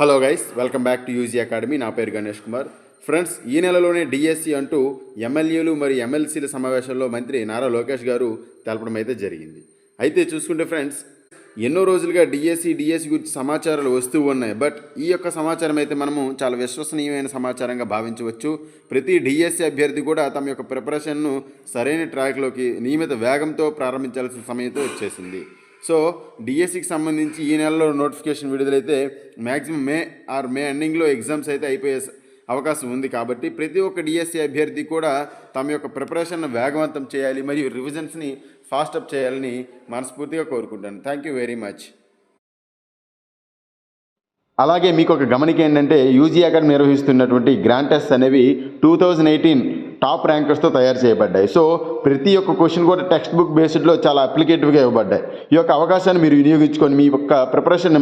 Hello guys, welcome back to UG academy. నా పేరు Ganesh Kumar. Friends, ఈ నెలలోనే డిఎస్సి అంటూ ఎమ్మెల్యేలు మరియు ఎమ్మెల్సీల సమావేశంలో మంత్రి నారా లోకేష్ గారు తెలపడం అయితే జరిగింది. అయితే చూసుకుంటే ఫ్రెండ్స్, ఎన్నో రోజులుగా డిఎస్సి గురించి సమాచారాలు వస్తూ ఉన్నాయి. బట్ ఈ యొక్క సమాచారం అయితే మనము చాలా విశ్వసనీయమైన సమాచారంగా భావించవచ్చు. ప్రతి డిఎస్సి అభ్యర్థి కూడా తమ యొక్క ప్రిపరేషన్ను సరైన ట్రాక్లోకి నియమిత వేగంతో ప్రారంభించాల్సిన సమయంతో వచ్చేసింది. సో డిఎస్సికి సంబంధించి ఈ నెలలో నోటిఫికేషన్ విడుదలైతే మ్యాక్సిమం మే ఎండింగ్లో ఎగ్జామ్స్ అయితే అయిపోయే అవకాశం ఉంది. కాబట్టి ప్రతి ఒక్క డిఎస్సి అభ్యర్థి కూడా తమ యొక్క ప్రిపరేషన్ను వేగవంతం చేయాలి మరియు రివిజన్స్ని ఫాస్టప్ చేయాలని మనస్ఫూర్తిగా కోరుకుంటాను. Thank you very much. అలాగే మీకు ఒక గమనిక ఏంటంటే, యూజీ అకాడమీ నిర్వహిస్తున్నటువంటి గ్రాండ్ టెస్ట్స్ అనేవి 2018 టాప్ ర్యాంకర్స్తో తయారు చేయబడ్డాయి. సో ప్రతి ఒక్క క్వశ్చన్ కూడా టెక్స్ట్ బుక్ బేస్డ్లో చాలా అప్లికేటివ్గా ఇవ్వబడ్డాయి. ఈ యొక్క అవకాశాన్ని మీరు వినియోగించుకొని మీ యొక్క ప్రిపరేషన్